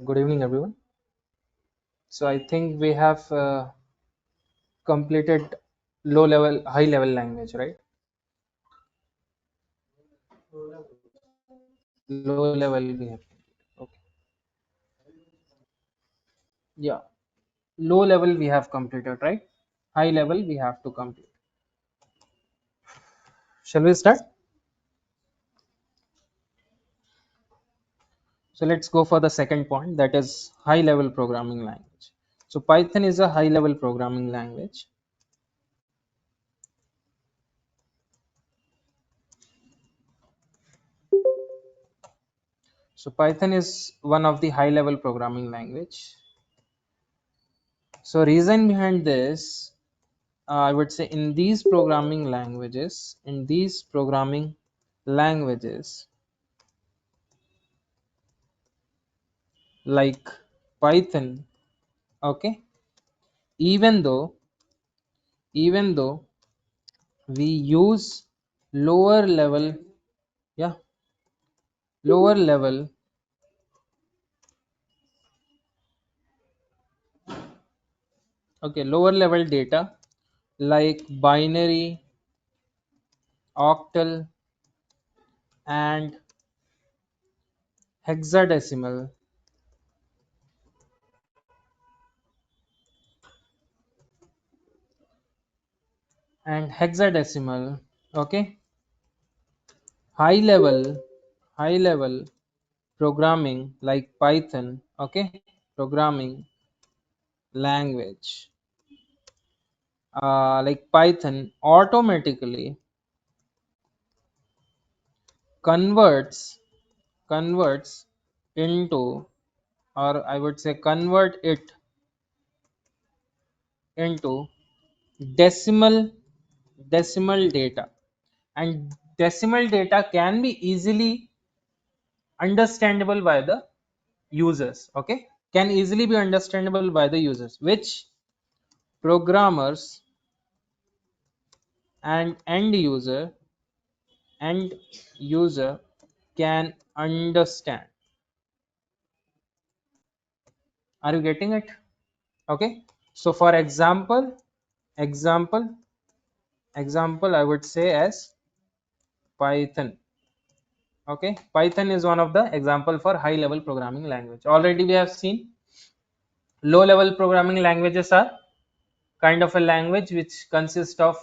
Good evening, everyone. So I think we have completed low level, high level language, right? Low level we have. Okay. Yeah. Low level we have completed, right? High level we have to complete. Shall we start? So let's go for the second point, that is high level programming language. So Python is a high level programming language. So Python is one of the high level programming language. So reason behind this, I would say in these programming languages like Python, okay, even though even though we use lower level, yeah, lower level, okay, lower level data like binary, octal, and hexadecimal, okay, high level high level programming like Python, okay, programming language like Python automatically converts converts into, or I would say convert it into decimal decimal data, and decimal data can be easily understandable by the users, okay, can easily be understandable by the users, which programmers and end user can understand. Are you getting it? Okay. So for example example I would say as Python. Okay, Python is one of the example for high level programming language. Already we have seen low level programming languages are kind of a language which consists of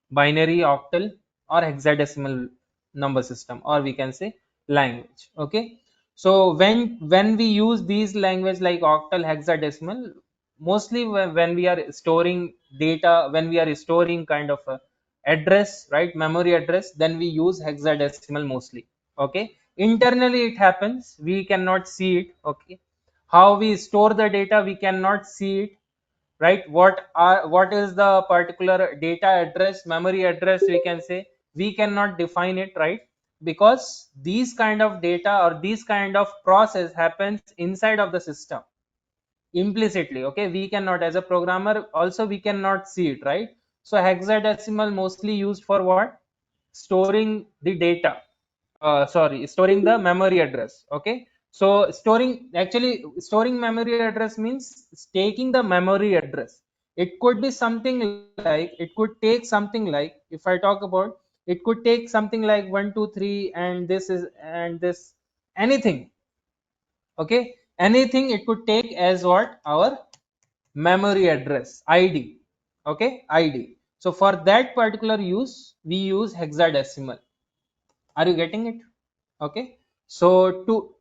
binary, octal, or hexadecimal number system, or we can say language. Okay, so when we use these language like octal, hexadecimal, mostly when we are storing data, when we are storing kind of a address, right, memory address, then we use hexadecimal mostly. Okay, internally it happens, we cannot see it. Okay, how we store the data, we cannot see it, right? What is the particular data address, memory address, we can say, we cannot define it, right? Because these kind of data or these kind of process happens inside of the system implicitly. Okay, we cannot, as a programmer also, we cannot see it, right? So hexadecimal mostly used for what? Storing the data, sorry, storing the memory address. Okay, so storing memory address means taking the memory address. It could be something like, it could take something like, if I talk about, it could take something like 123, and this is, and this, anything. Okay, anything it could take as what? Our memory address, id. Okay, id. So for that particular use we use hexadecimal. Are you getting it? Okay, so to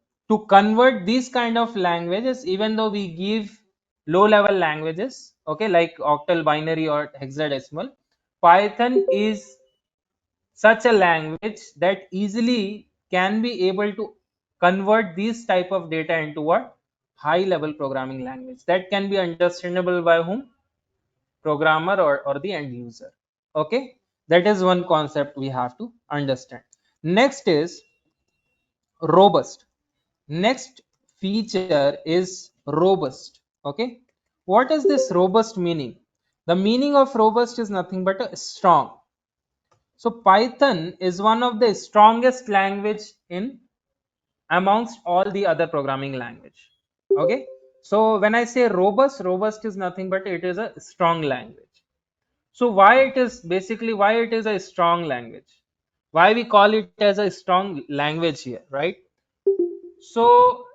convert these kind of languages, even though we give low level languages, okay, like octal, binary, or hexadecimal, Python is such a language that easily can be able to convert these type of data into what? High level programming language that can be understandable by whom? Programmer, or the end user. Okay, that is one concept we have to understand. Next is robust. Next feature is robust. Okay, what is this robust meaning? The meaning of robust is nothing but a strong. So Python is one of the strongest language in amongst all the other programming language. Okay, so when I say robust, robust is nothing but it is a strong language. So why it is basically, why it is a strong language, why we call it as a strong language here, right? So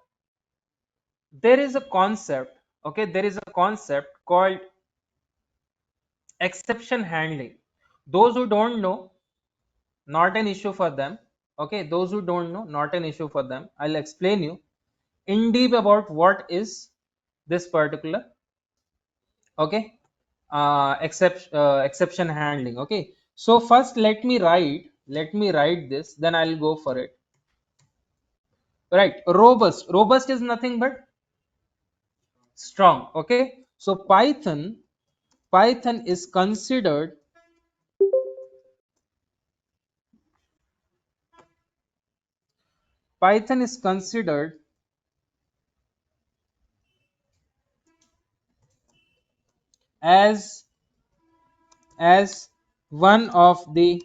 there is a concept, okay, there is a concept called exception handling. Those who don't know, not an issue for them. Okay, those who don't know, not an issue for them. I'll explain you in deep about what is this particular, okay, exception handling. Okay, so first let me write this, then I'll go for it. Right, robust is nothing but strong. Okay, so python is considered, python is considered as one of the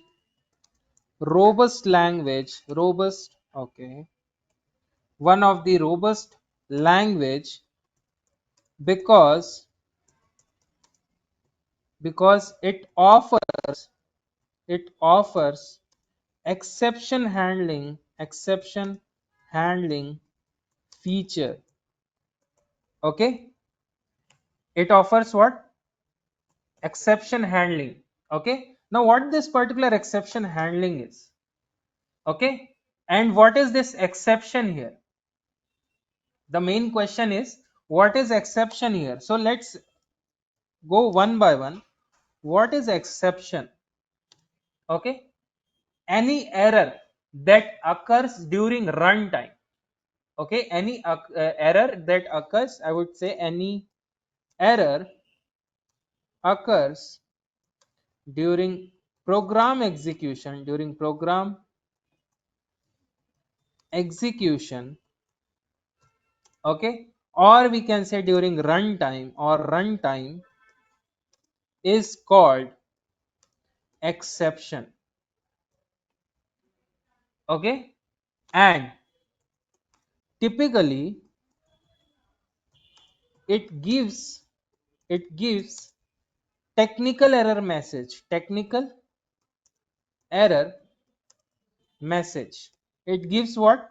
robust language, robust, okay, one of the robust language, because it offers exception handling feature. Okay, it offers what? Exception handling. Okay, now what this particular exception handling is, okay, and what is this exception here? The main question is, what is exception here? So let's go one by one. What is exception? Okay, any error that occurs during runtime. Okay, any error that occurs, I would say any error occurs during program execution, okay, or we can say during runtime is called exception. Okay, and typically it gives technical error message. It gives what?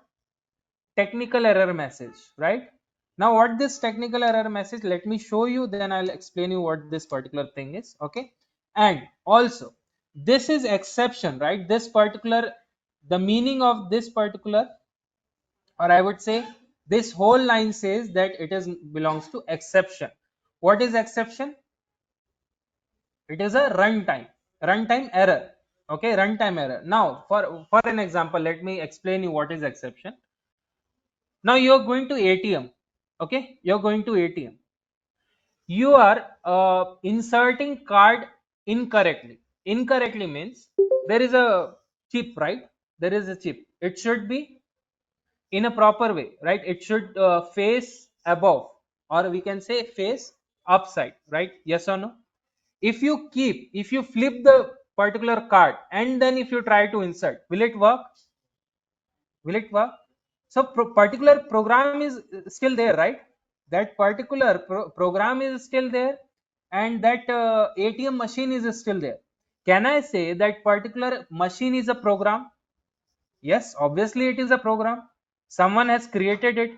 Technical error message, right? Now what this technical error message, let me show you, then I'll explain you what this particular thing is. Okay, and also this is exception, right? This particular, the meaning of this particular, or I would say this whole line says that it is belongs to exception. What is exception? It is a runtime error. Okay, runtime error. Now for an example, let me explain you what is exception. Now you're going to ATM. Okay, you're going to ATM. You are inserting card incorrectly. Incorrectly means there is a chip, right? There is a chip. It should be in a proper way, right? It should face above, or we can say face upside, right? Yes or no? If you flip the particular card and then if you try to insert, will it work? Will it work? So particular program is still there, right? That particular program is still there, and that ATM machine is still there. Can I say that particular machine is a program? Yes, obviously it is a program. Someone has created it.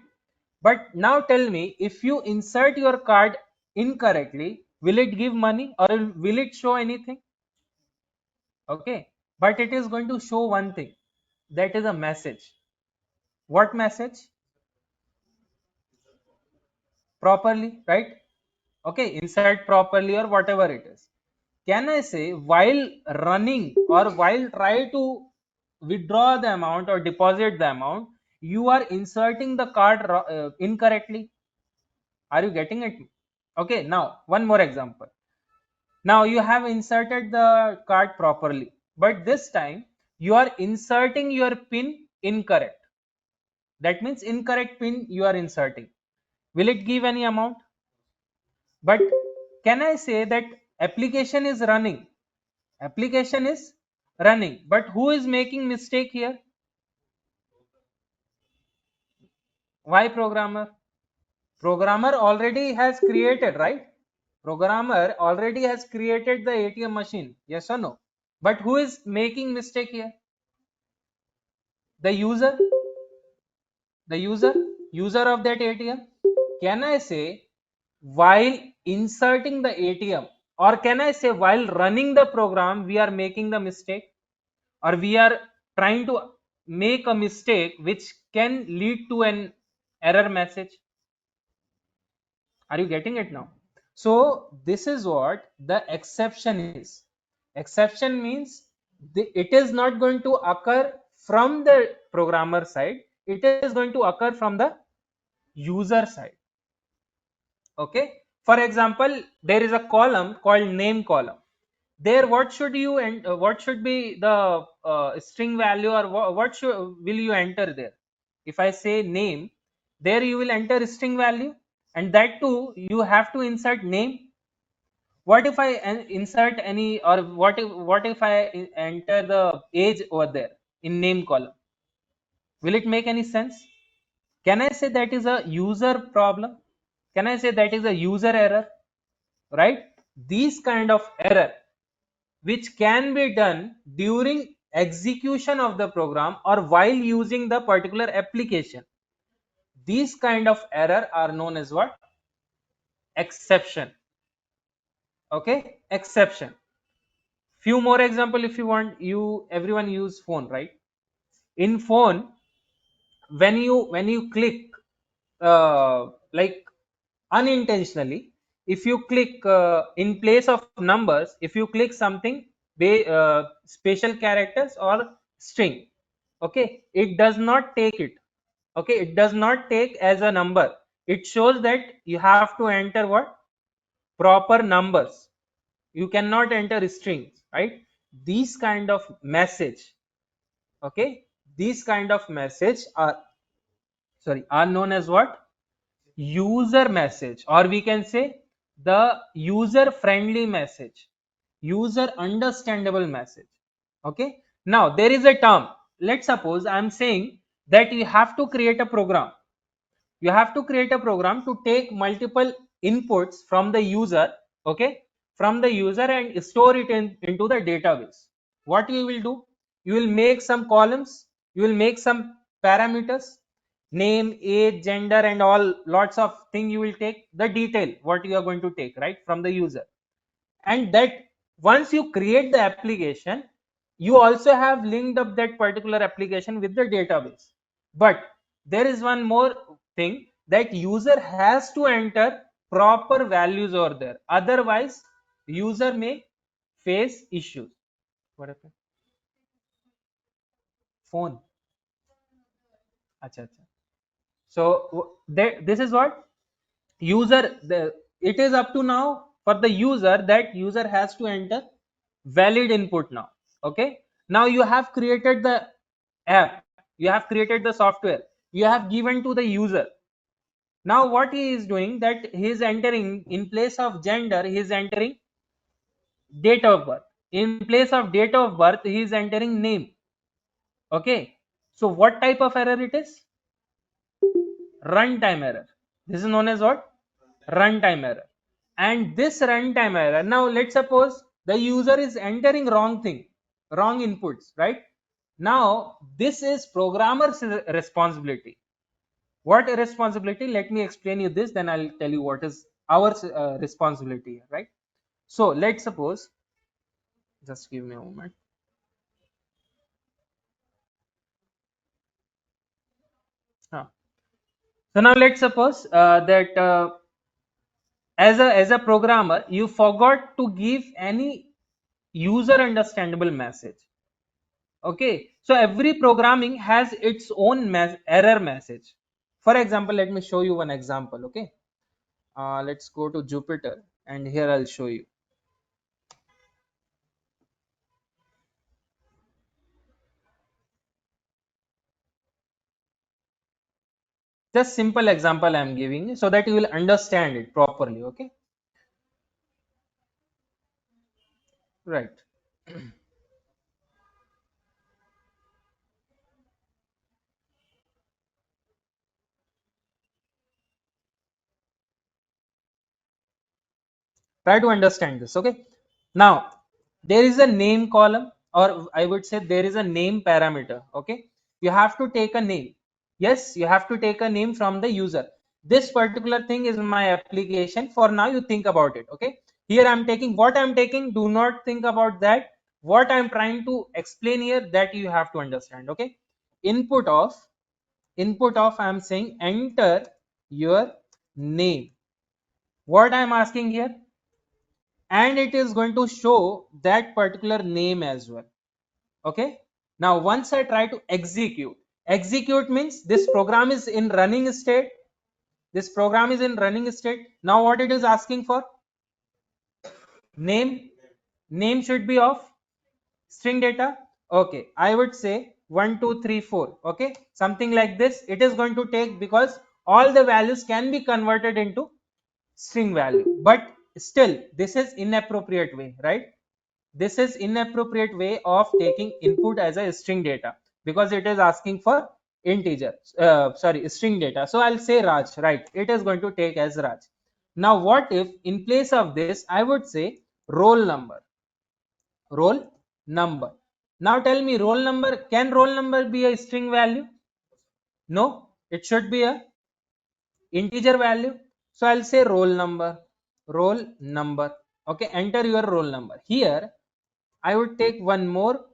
But now tell me, if you insert your card incorrectly, will it give money or will it show anything? Okay, but it is going to show one thing, that is a message. What message? Properly, right? Okay, insert properly or whatever it is. Can I say while running or while try to withdraw the amount or deposit the amount, you are inserting the card incorrectly? Are you getting it? Okay, now one more example. Now you have inserted the card properly, but this time you are inserting your pin incorrect. That means incorrect pin you are inserting. Will it give any amount? But can I say that application is running? Application is running, but who is making mistake here? Why programmer? Programmer already has created, right? Programmer already has created the ATM machine, yes or no? But who is making mistake here? The user, the user of that ATM. Can I say while inserting the ATM, or can I say while running the program we are making the mistake, or we are trying to make a mistake which can lead to an error message? Are you getting it now? So this is what the exception is. Exception means it is not going to occur from the programmer side, it is going to occur from the user side. Okay, for example, there is a column called name column. There what should you and what should be the string value, or what should will you enter there? If I say name, there you will enter string value, and that too you have to insert name. What if I insert any, or what if I enter the age over there in name column? Will it make any sense? Can I say that is a user problem? Can I say that is a user error? Right? These kind of error which can be done during execution of the program or while using the particular application, these kind of error are known as what? Exception. Okay, exception. Few more example if you want. You everyone use phone, right? In phone, when you click like unintentionally, if you click in place of numbers, if you click something special characters or string, okay, it does not take it. Okay, it does not take as a number. It shows that you have to enter what? Proper numbers. You cannot enter strings, right? These kind of message, okay, these kind of message are known as what? User message, or we can say the user friendly message, user understandable message. Okay, now there is a term. Let's suppose I'm saying that you have to create a program. You have to create a program to take multiple inputs from the user, okay, from the user, and store it into the database. What you will do? You will make some columns, you will make some parameters, name, age, gender, and all lots of thing. You will take the detail what you are going to take, right, from the user. And that once you create the application, you also have linked up that particular application with the database. But there is one more thing, that user has to enter proper values over there, otherwise user may face issues. What happened? Phone. Acha, acha. So this is what it is up to now for the user, that user has to enter valid input now. Okay, now you have created the app, you have created the software, you have given to the user. Now what he is doing, that he is entering in place of gender, he is entering date of birth. In place of date of birth, he is entering name. Okay, so what type of error it is? Runtime error. This is known as what? Runtime error. And this runtime error, now let's suppose the user is entering wrong thing, wrong inputs, right? Now this is programmer's responsibility. What responsibility? Let me explain you this, then I'll tell you what is our responsibility, right? So let's suppose, just give me a moment. Huh. So now let's suppose that as a programmer, you forgot to give any user understandable message. Okay, so every programming has its own error message. For example, let me show you one example. Okay, let's go to Jupyter, and here I'll show you. Just simple example I'm giving you so that you will understand it properly. Okay, right. Try to understand this. Okay, now there is a name column, or I would say there is a name parameter. Okay, you have to take a name. Yes, you have to take a name from the user. This particular thing is my application. For now, you think about it. Okay, here I'm taking what I'm taking. Do not think about that. What I'm trying to explain here, that you have to understand. Okay, input of I'm saying enter your name. What I'm asking here, and it is going to show that particular name as well. Okay, now once I try to execute means this program is in running state. Now what it is asking for, name should be of string data. Okay, I would say 1 2 3 4. Okay, something like this it is going to take, because all the values can be converted into string value. But still this is inappropriate way, right? This is inappropriate way of taking input as a string data, because it is asking for integer, sorry, string data. So I'll say Raj, right? It is going to take as Raj. Now what if in place of this I would say roll number? roll number Now tell me, roll number, can roll number be a string value? No, it should be a integer value. So I'll say roll number. Okay, enter your roll number. Here I would take one more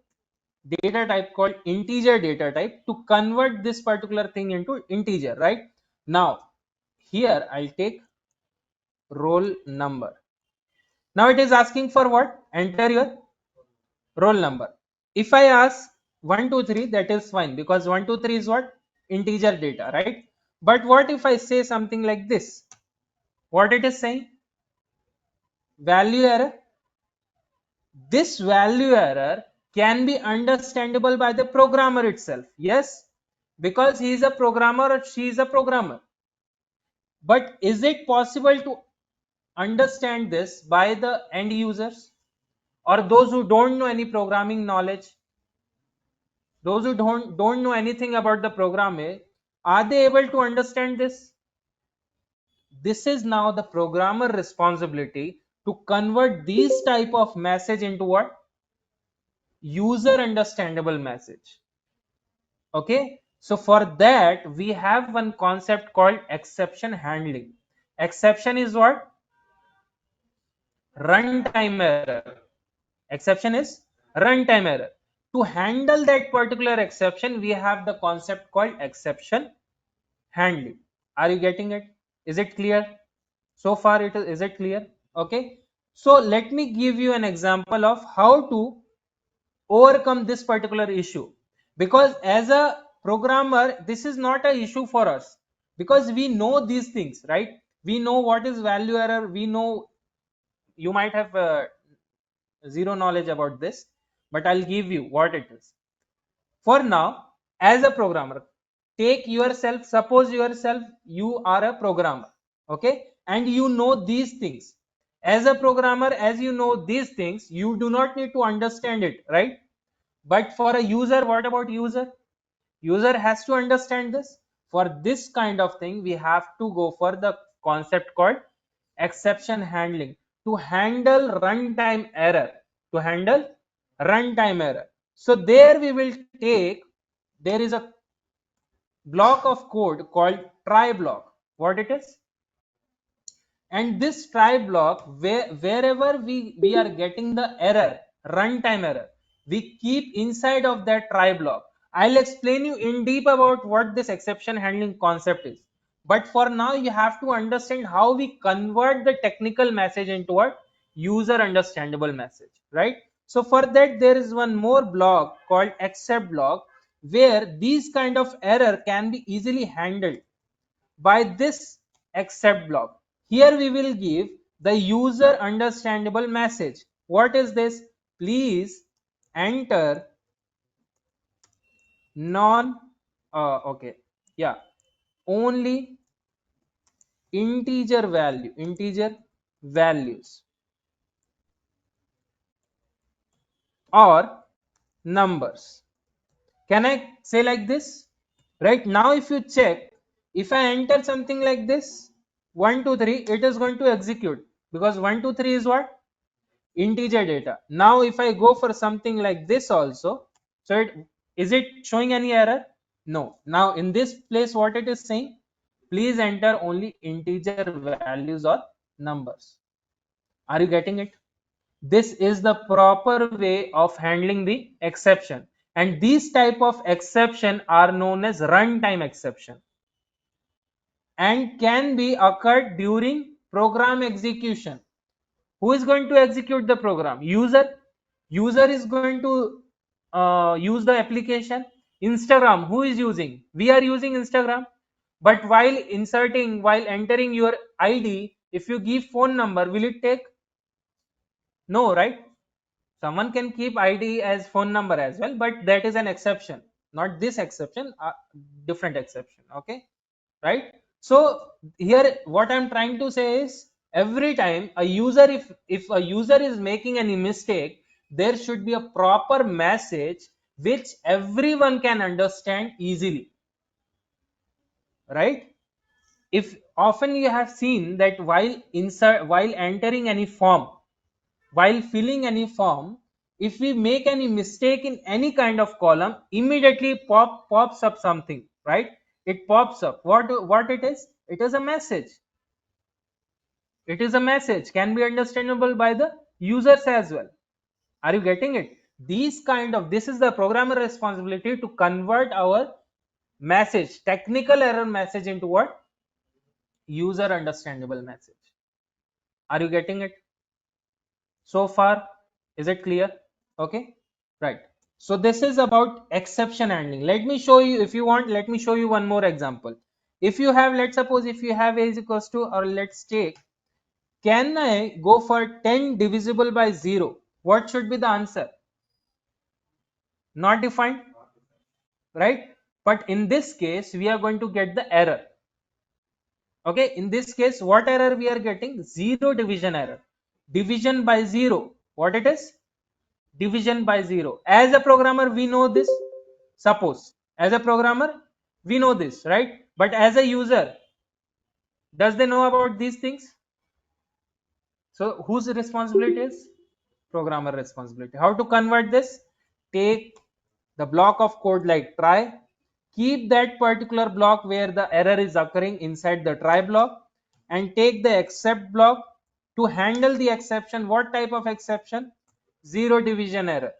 data type called integer data type to convert this particular thing into integer, right? Now here I'll take roll number. Now it is asking for what? Enter your roll number. If I ask 1 2 3, that is fine, because 1 2 3 is what? Integer data, right? But what if I say something like this? What it is saying? Value error. This value error can be understandable by the programmer itself. Yes, because he is a programmer or she is a programmer. But is it possible to understand this by the end users, or those who don't know any programming knowledge, those who don't know anything about the programming? Are they able to understand this? This is now the programmer responsibility to convert these type of message into what? User understandable message. Okay, so for that we have one concept called exception handling. Exception is what? Runtime error. Exception is runtime error. To handle that particular exception, we have the concept called exception handling. Are you getting it? Is it clear? So far is it clear? Okay, so let me give you an example of how to overcome this particular issue, because as a programmer this is not a issue for us, because we know these things, right? We know what is value error. We know you might have zero knowledge about this, but I'll give you what it is. For now, as a programmer, take yourself, suppose yourself you are a programmer. Okay, and you know these things. As a programmer, as you know these things, you do not need to understand it, right? But for a user, what about user? User has to understand this. For this kind of thing, we have to go for the concept called exception handling, to handle runtime error. To handle runtime error. So there we will take, there is a block of code called try block. What it is? And this try block, wherever we are getting the error, runtime error, we keep inside of that try block. I'll explain you in deep about what this exception handling concept is, but for now you have to understand how we convert the technical message into a user understandable message, right? So for that there is one more block called except block, where these kind of error can be easily handled by this except block. Here we will give the user understandable message. What is this? Please enter non okay, yeah, only integer values or numbers. Can I say like this? Right now if you check, if I enter something like this 1 2 3, it is going to execute. because 1 2 3 is what? Integer data. Now if I go for something like this also, so is it showing any error? No. Now in this place what it is saying, please enter only integer values or numbers. Are you getting it? This is the proper way of handling the exception, and these type of exception are known as runtime exception and can be occurred during program execution. Who is going to execute the program? User is going to use the application. Instagram, who is using? We are using Instagram. But while entering your ID, if you give phone number, will it take? No, right? Someone can keep ID as phone number as well, but that is an exception, not this exception, different exception. Okay, right? So here what I'm trying to say is, every time a user, if a user is making any mistake, there should be a proper message which everyone can understand easily, right? If often you have seen that while entering any form, while filling any form, if we make any mistake in any kind of column, immediately pops up something, right? It pops up what it is. It is a message. It is a message, can be understandable by the users as well. Are you getting it? This is the programmer responsibility to convert our message, technical error message, into what? User understandable message. Are you getting it so far? Is it clear? Okay, right. So this is about exception handling. Let me show you, if you want, let me show you one more example. If you have, let's suppose if you have a is equals to, or let's take, can I go for 10 divisible by 0? What should be the answer? Not defined, right? But in this case we are going to get the error. Okay, in this case what error we are getting? Zero division error. Division by 0, what it is? Division by 0. As a programmer we know this. Suppose as a programmer we know this, right? But as a user, does they know about these things? So whose responsibility is? Programmer responsibility. How to convert this? Take the block of code like try, keep that particular block where the error is occurring inside the try block, and take the except block to handle the exception. What type of exception? Zero division error.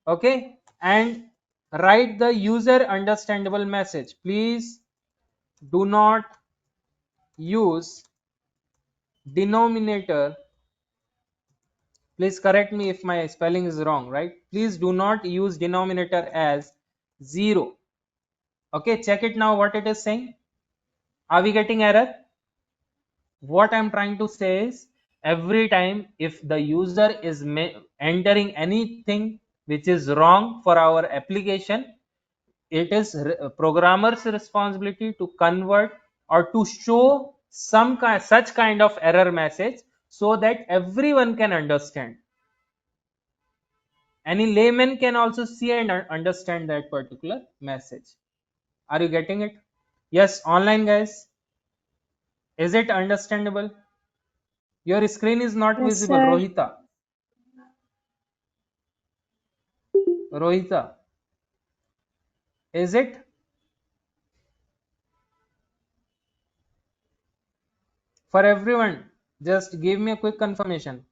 Okay, and write the user understandable message. Please do not use denominator. Please correct me if my spelling is wrong, right? Please do not use denominator as 0. Okay, check it now what it is saying. Are we getting error? What I'm trying to say is, every time if the user is entering anything which is wrong for our application, it is programmer's responsibility to convert or to show such kind of error message so that everyone can understand. Any layman can also see and understand that particular message. Are you getting it? Yes, online guys. Is it understandable? Your screen is not Yes, visible, sir. Rohita. Rohita, is it? For everyone, just give me a quick confirmation.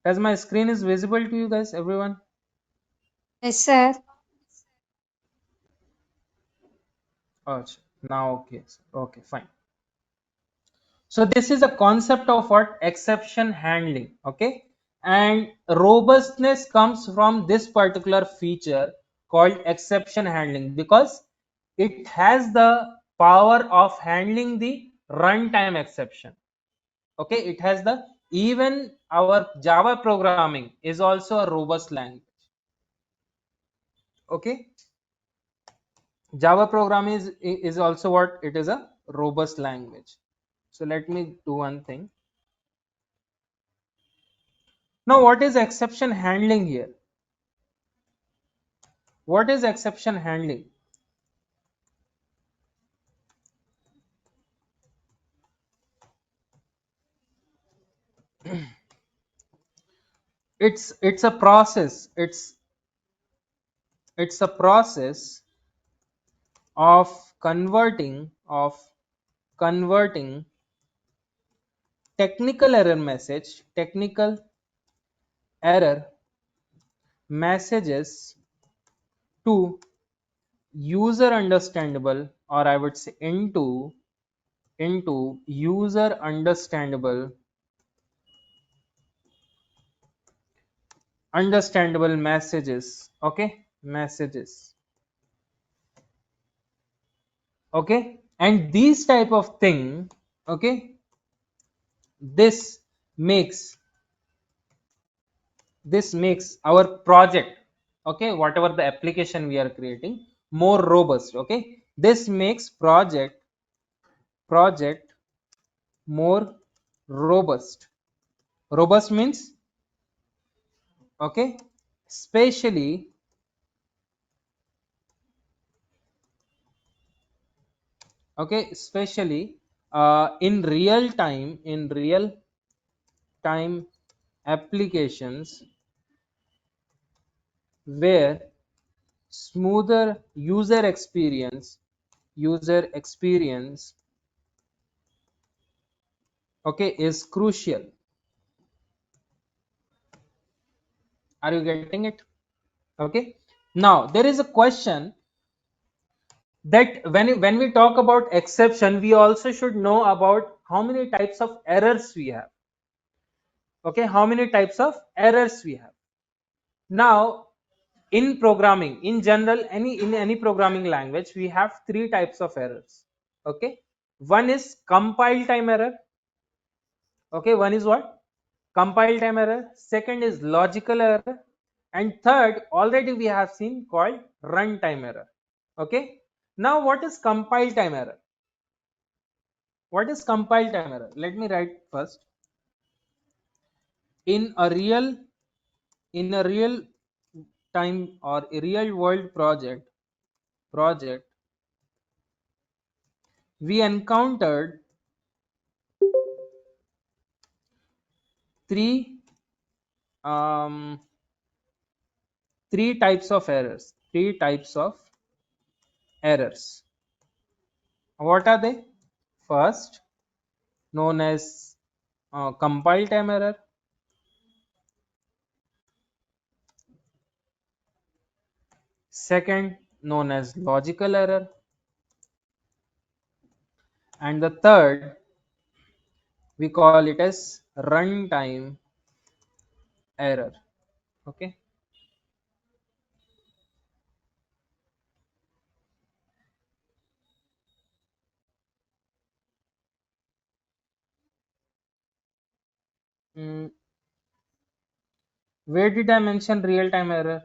As my screen is visible to you guys, everyone? Yes, sir. Oh, now okay. Okay, fine. So this is a concept of what? Exception handling. Okay, and robustness comes from this particular feature called exception handling, because it has the power of handling the runtime exception. Okay, it has the, even our Java programming is also a robust language. Okay, Java programming is also what? It is a robust language. So let me do one thing. Now, what is exception handling here? What is exception handling? it's a process. It's a process of converting technical error messages to user understandable, or I would say into user understandable messages. Okay, messages. Okay, and these type of thing, okay, this makes this makes our project, okay, whatever the application we are creating, more robust. Okay, this makes project more robust. Robust means, okay, especially, okay, especially in real time applications where smoother user experience, okay, is crucial. Are you getting it? Okay, now there is a question that when we talk about exception, we also should know about how many types of errors we have. Okay, how many types of errors we have. Now, in programming in general, any programming language, we have three types of errors. Okay, one is compile time error. Okay, one is what? Compile time error. Second is logical error, and third already we have seen called runtime error. Okay, now what is compile time error? What is compile time error? Let me write first. In a real time or a real world project, we encountered three um, three types of errors. Three types of errors. What are they? First, known as compile time error. Second, known as logical error. And the third, we call it as runtime error. Okay. Mm, where did I mention real time error?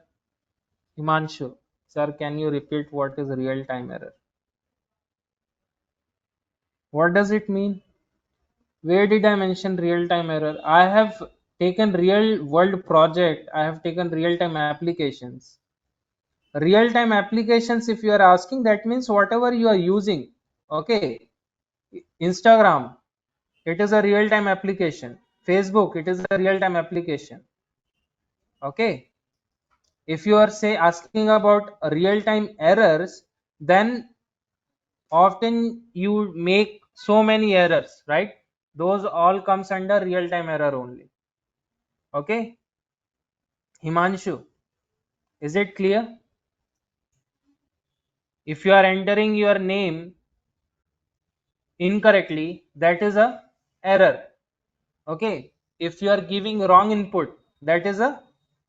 Himanshu, sir, can you repeat what is real time error? What does it mean? Where did I mention real time error? I have taken real world project, I have taken real time applications. Real time applications, if you are asking, that means whatever you are using. Okay, Instagram, it is a real time application. Facebook, it is a real time application. Okay, if you are say asking about real time errors, then often you make so many errors, right? Those all comes under real time error only. Okay, Himanshu, is it clear? If you are entering your name incorrectly, that is a error. Okay, if you are giving wrong input, that is a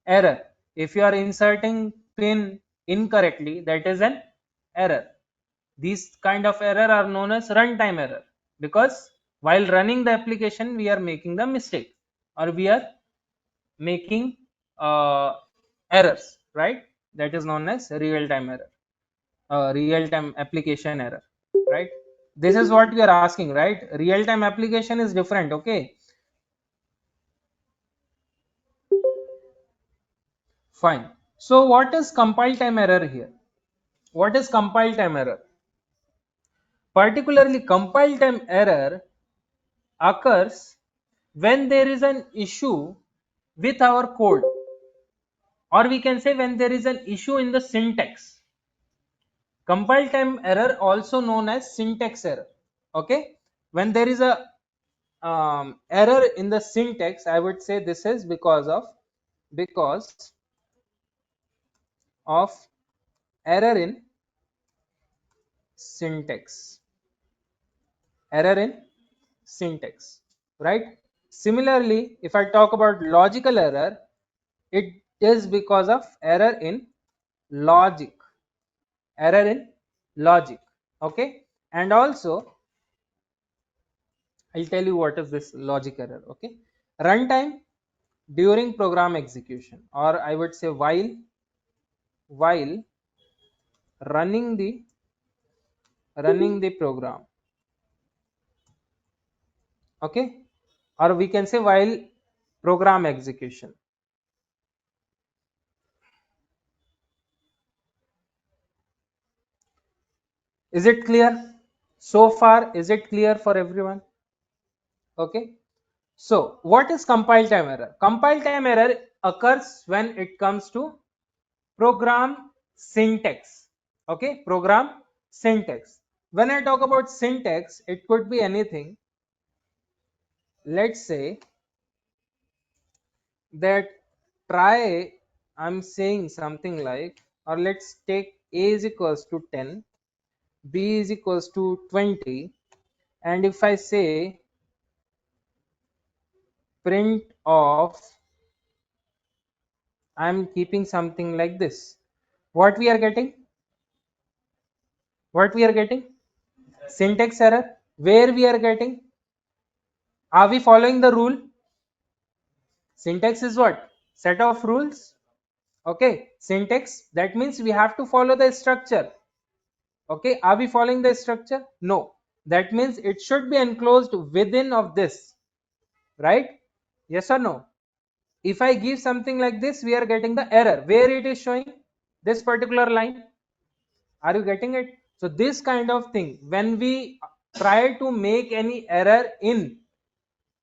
error. If you are inserting pin incorrectly, that is an error. These kind of error are known as runtime error, because while running the application we are making the mistake, or we are making uh, errors, right? That is known as real time error, real time application error, right? This is what we are asking, right? Real time application is different. Okay, fine. So what is compile time error here? What is compile time error? Particularly, compile time error occurs when there is an issue with our code, or we can say when there is an issue in the syntax. Compile time error, also known as syntax error. Okay, when there is a error in the syntax, I would say this is because of error in syntax. Error in syntax, right? Similarly, if I talk about logical error, it is because of error in logic. Error in logic. Okay, and also I'll tell you what is this logic error. Okay, runtime during program execution, or I would say while running the program. Okay, or we can say while program execution. Is it clear so far? Is it clear for everyone? Okay, so what is compile time error? Compile time error occurs when it comes to program syntax. Okay, program syntax. When I talk about syntax, it could be anything. Let's say that try, I'm saying something like, or let's take a is equals to 10, b is equals to 20, and if I say print of, I'm keeping something like this, what we are getting? What we are getting? Syntax error. Where we are getting? Are we following the rule? Syntax is what? Set of rules. Okay, syntax, that means we have to follow the structure. Okay, are we following the structure? No, that means it should be enclosed within of this, right? Yes or no? If I give something like this, we are getting the error. Where it is showing? This particular line. Are you getting it? So this kind of thing, when we try to make any error in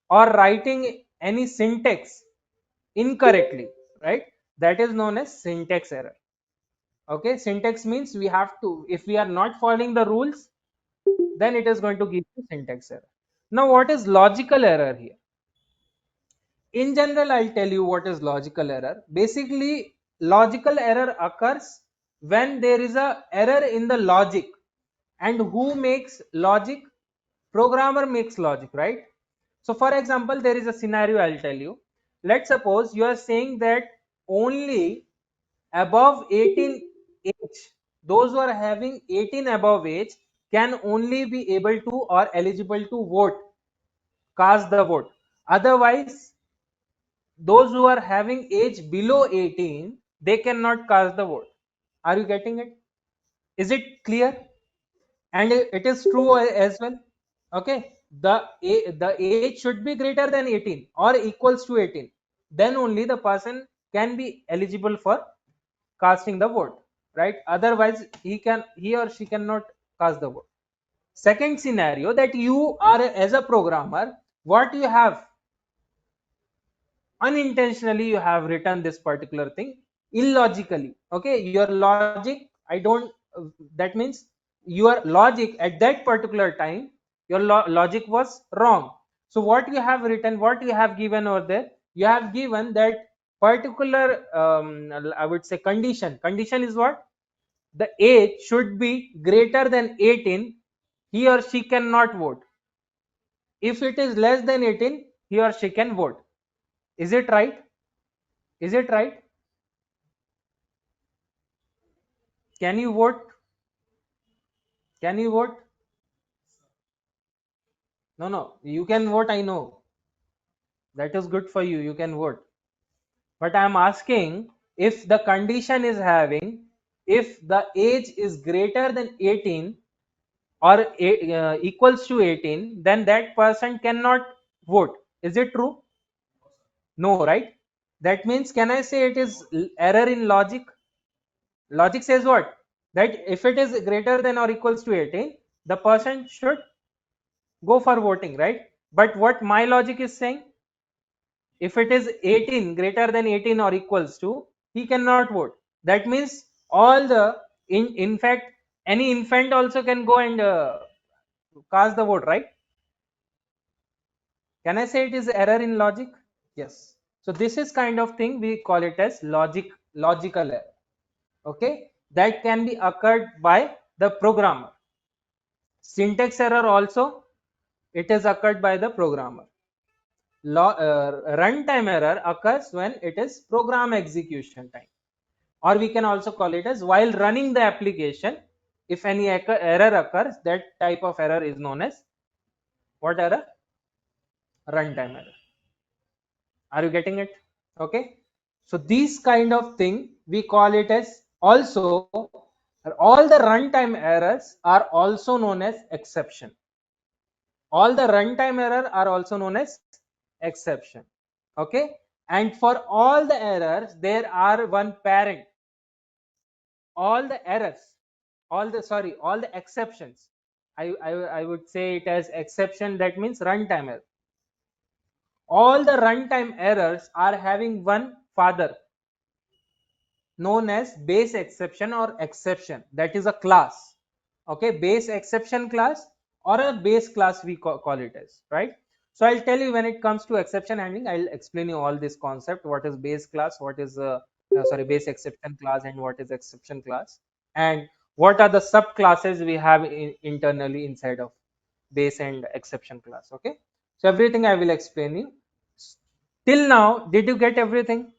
or writing any syntax incorrectly, right, that is known as syntax error. Okay, syntax means we have to, if we are not following the rules, then it is going to give you syntax error. Now what is logical error here? In general, I'll tell you what is logical error. Basically, logical error occurs when there is a error in the logic. And who makes logic? Programmer makes logic, right? So for example, there is a scenario I'll tell you. Let's suppose you are saying that only above 18 age, those who are having 18 above age can only be able to or eligible to vote, cast the vote. Otherwise, those who are having age below 18, they cannot cast the vote. Are you getting it? Is it clear? And it is true as well. Okay, the age should be greater than 18 or equals to 18, then only the person can be eligible for casting the vote, right? Otherwise he or she cannot cast the vote. Second scenario, that you are as a programmer, what you have, unintentionally you have written this particular thing illogically. Okay, your logic, I don't that means your logic at that particular time, your logic was wrong. So what you have written, what you have given over there, you have given that particular I would say condition is what? The age should be greater than 18, he or she cannot vote. If it is less than 18, he or she can vote. Is it right? Is it right? Can you vote? Can you vote? No, no. You can vote, I know. That is good for you. You can vote. But I am asking, if the condition is having, if the age is greater than 18 or equals to 18, then that person cannot vote. Is it true? No, right? That means, can I say it is error in logic? Logic says what? That if it is greater than or equals to 18, the person should go for voting, right? But what my logic is saying, If it is 18, greater than 18 or equals to, he cannot vote. That means all the, in fact, any infant also can go and cast the vote, right? Can I say it is error in logic? Yes. So this is kind of thing we call it as logical error. Okay, that can be occurred by the programmer. Syntax error also, it is occurred by the programmer. Runtime error occurs when it is program execution time, or we can also call it as while running the application. If any error occurs, that type of error is known as what error? Runtime error. Are you getting it? Okay. So these kind of thing we call it as also, all the runtime errors are also known as exception. All the runtime error are also known as exception. Okay. And for all the errors, there are one parent. All the errors, all the exceptions, I would say it as exception, that means runtime error. All the runtime errors are having one father known as base exception or exception, that is a class. Okay, base exception class or a base class we call it as, right? So I'll tell you, when it comes to exception handling, I'll explain you all this concept, what is base class, what is sorry, base exception class, and what is exception class, and what are the subclasses we have internally inside of base and exception class. Okay, so everything I will explain you. Till now, did you get everything?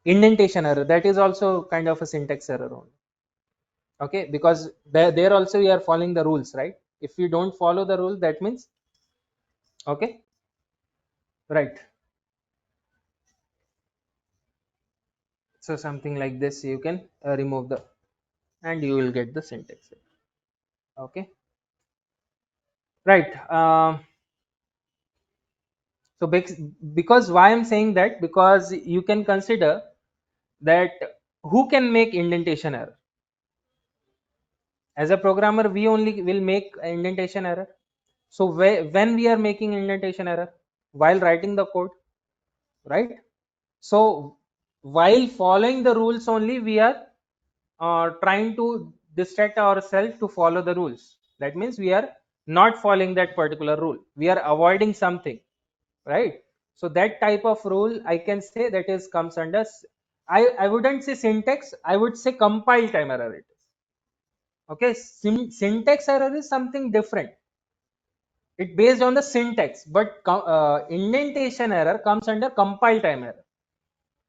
Indentation error, that is also kind of a syntax error only. Okay, because there also we are following the rules, right? If you don't follow the rule, that means, okay, right. So something like this you can remove the, and you will get the syntax error. Okay, right. So because why I'm saying that, because you can consider that who can make indentation error. As a programmer, we only will make indentation error. So when we are making indentation error, while writing the code, right? So while following the rules only, we are trying to distract ourselves to follow the rules. That means we are not following that particular rule, we are avoiding something, right? So that type of rule, I can say, that is comes under I wouldn't say syntax, I would say compile time error it is. Okay, syntax error is something different, it based on the syntax, but indentation error comes under compile time error.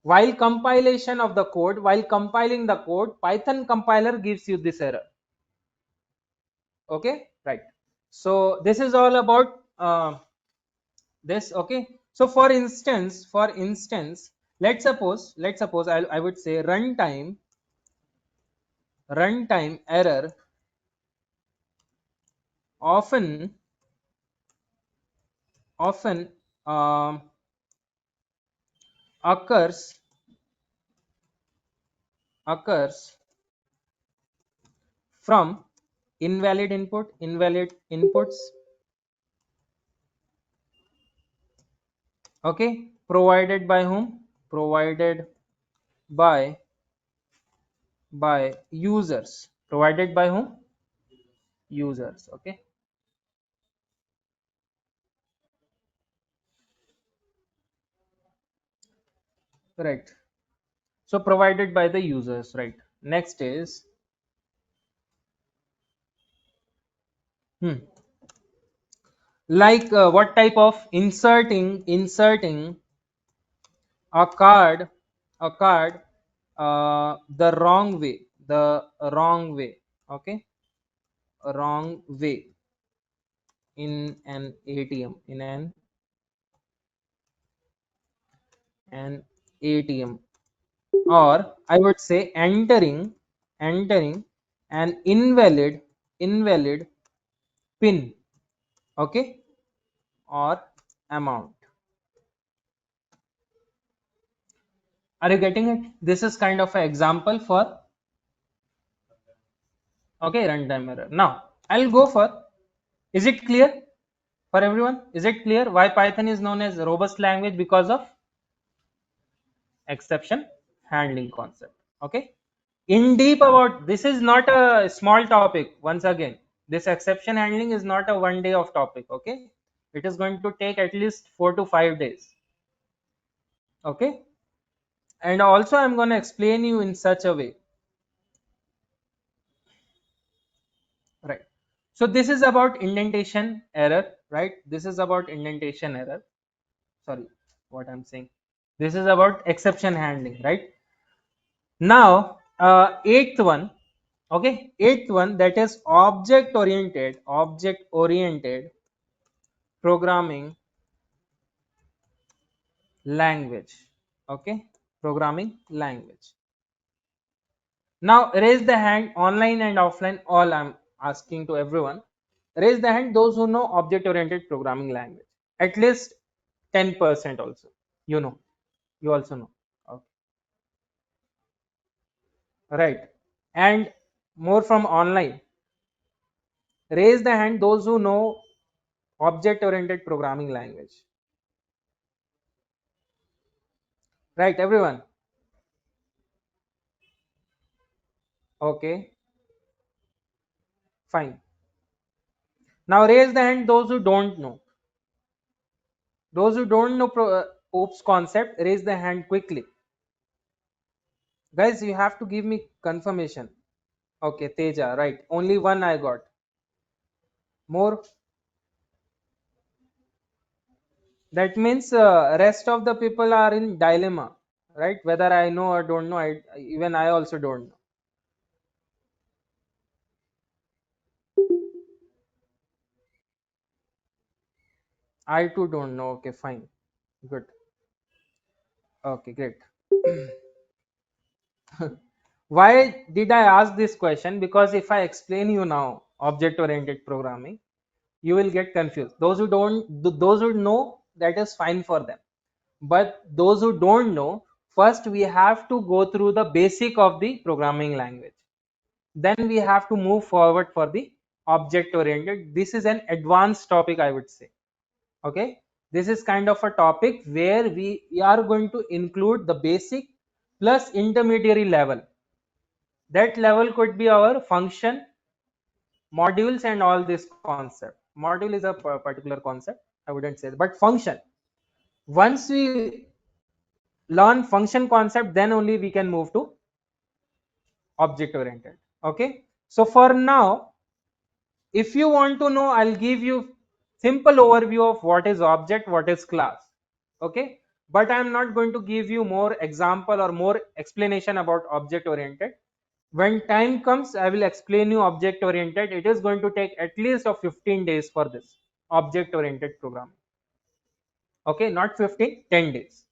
While compilation of the code, while compiling the code, Python compiler gives you this error. Okay, right. So this is all about this. Okay, so for instance, let's suppose I would say runtime error often often um, occurs occurs from invalid inputs. Okay, provided by whom? Provided by users. Provided by whom? Users. Okay, right. So provided by the users, right? Next is hmm, like what type of inserting a card the wrong way. Okay, wrong way in an ATM, an ATM, or I would say entering an invalid pin. Okay, or amount. Are you getting it? This is kind of an example for, okay, runtime error. Now I'll go for Is it clear for everyone? Is it clear why Python is known as a robust language? Because of exception handling concept. Okay. In deep about this is not a small topic. Once again, this exception handling is not a one day of topic. Okay. It is going to take at least 4 to 5 days. Okay. And also I'm going to explain you in such a way. Right. So this is about indentation error. Right. This is about indentation error. Sorry, what I'm saying. This is about exception handling. Right. Now, eighth one, okay, eighth one, that is object oriented programming language. Okay, programming language. Now, raise the hand, online and offline, all I'm asking to everyone. Raise the hand those who know object oriented programming language. At least 10% also. You know, you also know. Okay. Right. And more from online. Raise the hand those who know object oriented programming language. Right, everyone? Okay, fine. Now raise the hand those who don't know. Those who don't know OOPS concept, raise the hand quickly. Guys, you have to give me confirmation. Okay, Teja, right. Only one I got. More. That means rest of the people are in dilemma, right? Whether I know or don't know, even I also don't know. I too don't know. Okay, fine. Good. Okay, great. Why did I ask this question? Because if I explain you now object oriented programming, you will get confused. Those who don't, those who know, that is fine for them. But those who don't know, first we have to go through the basic of the programming language. Then we have to move forward for the object oriented. This is an advanced topic, I would say. Okay. This is kind of a topic where we are going to include the basic plus intermediary level. That level could be our function, modules, and all this concept. Module is a particular concept, I wouldn't say, but function. Once we learn function concept, then only we can move to object oriented. Okay. So for now, if you want to know, I'll give you simple overview of what is object, what is class. Okay. But I'm not going to give you more example or more explanation about object oriented. When time comes, I will explain you object oriented. It is going to take at least of 15 days for this object oriented programming. Okay, not 15, 10 days.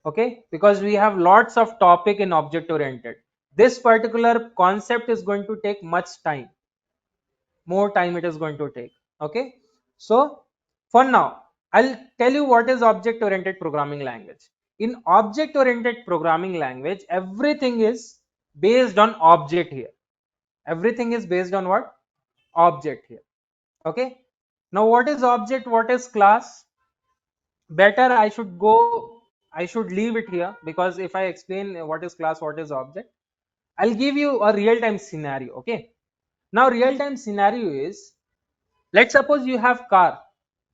Okay, because we have lots of topic in object oriented. This particular concept is going to take much time, more time it is going to take. Okay, so for now I'll tell you what is object oriented programming language. In object oriented programming language, everything is based on object here. Everything is based on what? Object here. Okay, now what is object, what is class? Better I should leave it here, because if I explain what is class, what is object, I'll give you a real time scenario. Okay, now real time scenario is, let's suppose you have car.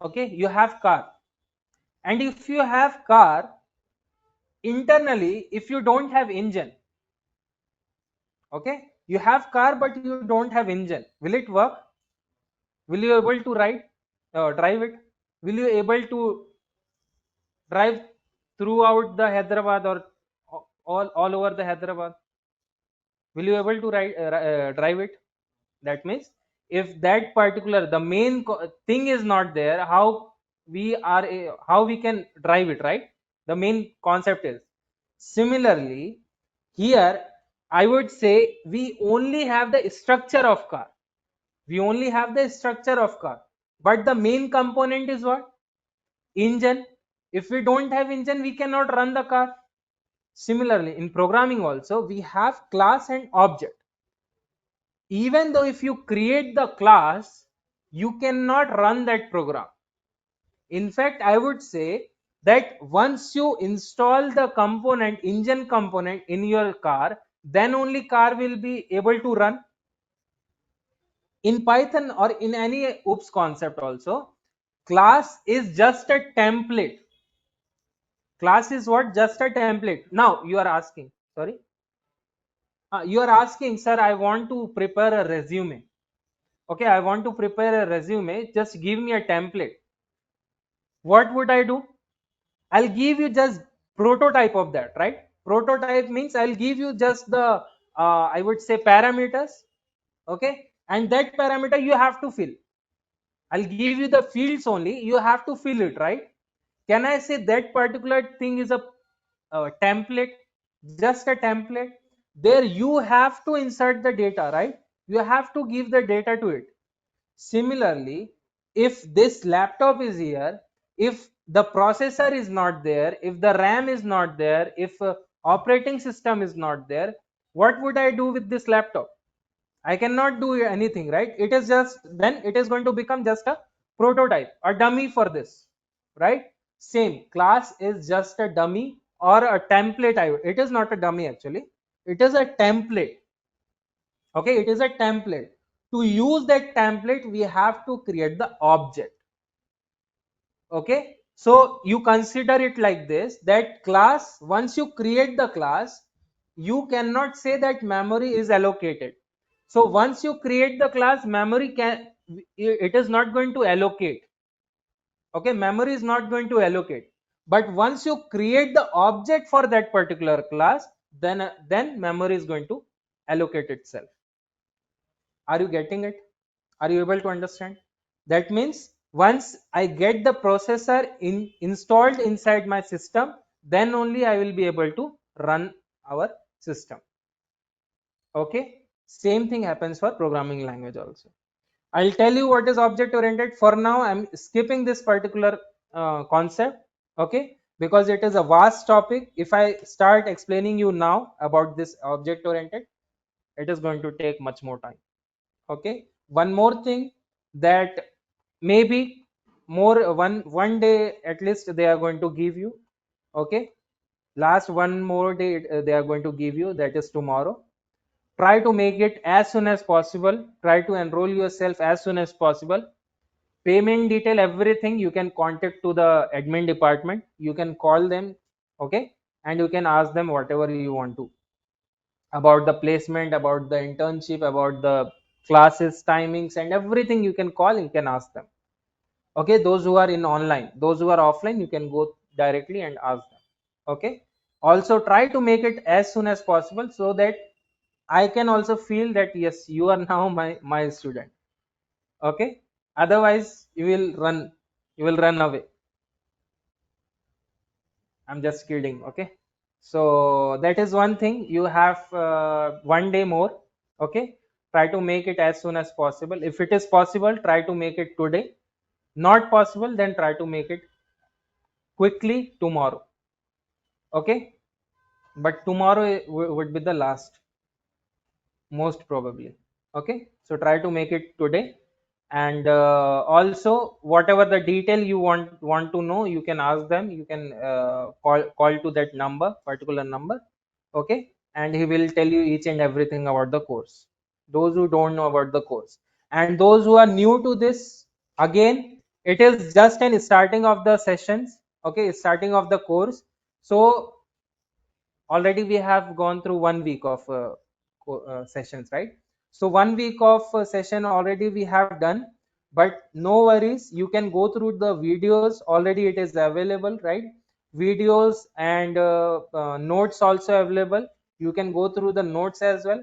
Okay, you have car, and if you have car, internally if you don't have engine, okay, you have car but you don't have engine, will it work? Will you able to drive it? Will you able to drive throughout the Hyderabad, or all over the Hyderabad? Will you able to drive it? That means if that particular the main thing is not there, how we can drive it, right? The main concept is similarly here. I would say we only have the structure of car. We only have the structure of car, but the main component is what? Engine. If we don't have engine, we cannot run the car. Similarly, in programming also, we have class and object. Even though if you create the class, You cannot run that program. In fact, I would say that once you install the component, engine component in your car, then only car will be able to run. In Python or in any OOPS concept also, class is just a template. Class is what? Just a template. Now you are asking, sorry, you are asking, sir, I want to prepare a resume. Okay, I want to prepare a resume. Just give me a template. What would I do? I'll give you just prototype of that, right? Prototype means I'll give you just the, I would say, parameters. Okay, and that parameter you have to fill. I'll give you the fields only. You have to fill it, right? Can I say that particular thing is a template? Just a template. There you have to insert the data, right? You have to give the data to it. Similarly, if this laptop is here, if the processor is not there, if the RAM is not there, if operating system is not there, what would I do with this laptop? I cannot do anything, right? It is just, then it is going to become just a prototype, a dummy for this, right? Same, class is just a dummy or a template. It is not a dummy actually. It is a template. Okay, it is a template. To use that template, we have to create the object. Okay, so you consider it like this, that class, once you create the class, you cannot say that memory is allocated. So once you create the class, memory can, it is not going to allocate. Okay, memory is not going to allocate. But once you create the object for that particular class, then memory is going to allocate itself. Are you getting it? Are you able to understand? That means once I get the processor installed inside my system, then only I will be able to run our system. Okay. Same thing happens for programming language also. I'll tell you what is object oriented. For now, I'm skipping this particular concept. Okay. Because it is a vast topic. If I start explaining you now about this object oriented, it is going to take much more time. Okay, one more thing, that maybe more one day at least they are going to give you. Okay, last one more day they are going to give you, that is tomorrow. Try to make it as soon as possible. Try to enroll yourself as soon as possible. Payment detail, everything you can contact to the admin department. You can call them. Okay, and you can ask them whatever you want to, about the placement, about the internship, about the classes timings, and everything you can call, you can ask them. Okay, those who are in online, those who are offline, you can go directly and ask them. Okay, also try to make it as soon as possible, so that I can also feel that yes, you are now my student. Okay, otherwise you will run away. I'm just kidding. Okay, so that is one thing. You have one day more. Okay, try to make it as soon as possible. If it is possible, try to make it today. Not possible, then try to make it quickly tomorrow. Okay, but tomorrow would be the last, most probably. Okay, so try to make it today. And also whatever the detail you want to know, you can ask them. You can call to that number, particular number. Okay, and he will tell you each and everything about the course, those who don't know about the course. And those who are new to this, again, it is just an starting of the sessions. Okay, starting of the course. So already we have gone through 1 week of sessions, right? So 1 week of session already we have done. But no worries, you can go through the videos, already it is available, right? Videos and notes also available. You can go through the notes as well.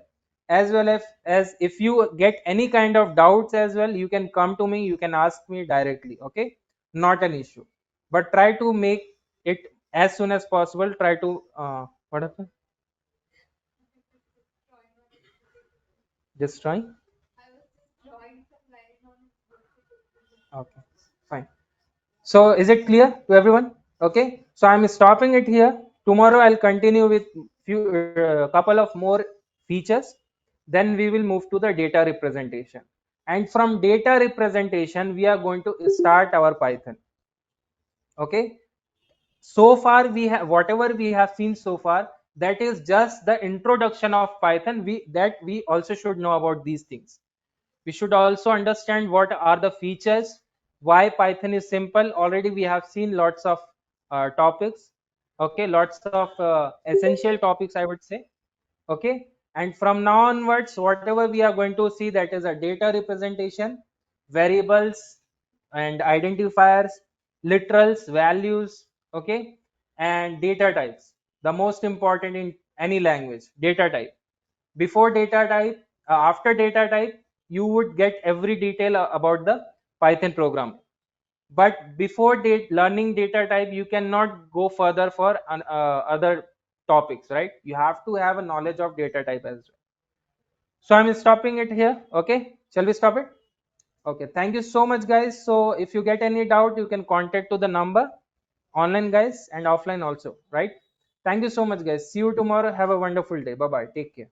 As if you get any kind of doubts as well, you can come to me, you can ask me directly. Okay, not an issue. But try to make it as soon as possible. Try to what happened? Just try. Okay, fine. So is it clear to everyone? Okay, so I'm stopping it here. Tomorrow I'll continue with few couple of more features. Then we will move to the data representation. and from data representation we are going to start our Python. Okay, so far we have, whatever we have seen so far, that is just the introduction of Python. We also should know about these things. We should also understand what are the features, why Python is simple. Already we have seen lots of topics. Okay, lots of essential topics, I would say. Okay, and from now onwards, whatever we are going to see, that is a data representation, variables and identifiers, literals, values. Okay, and data types, the most important in any language. Data type, before data type, after data type, you would get every detail about the Python program. But before learning data type, you cannot go further for other topics, right? You have to have a knowledge of data type as well. So I'm stopping it here. Okay, shall we stop it? Okay, thank you so much guys. So if you get any doubt, you can contact to the number, online guys and offline also, right? Thank you so much guys. See you tomorrow. Have a wonderful day. Bye bye, take care.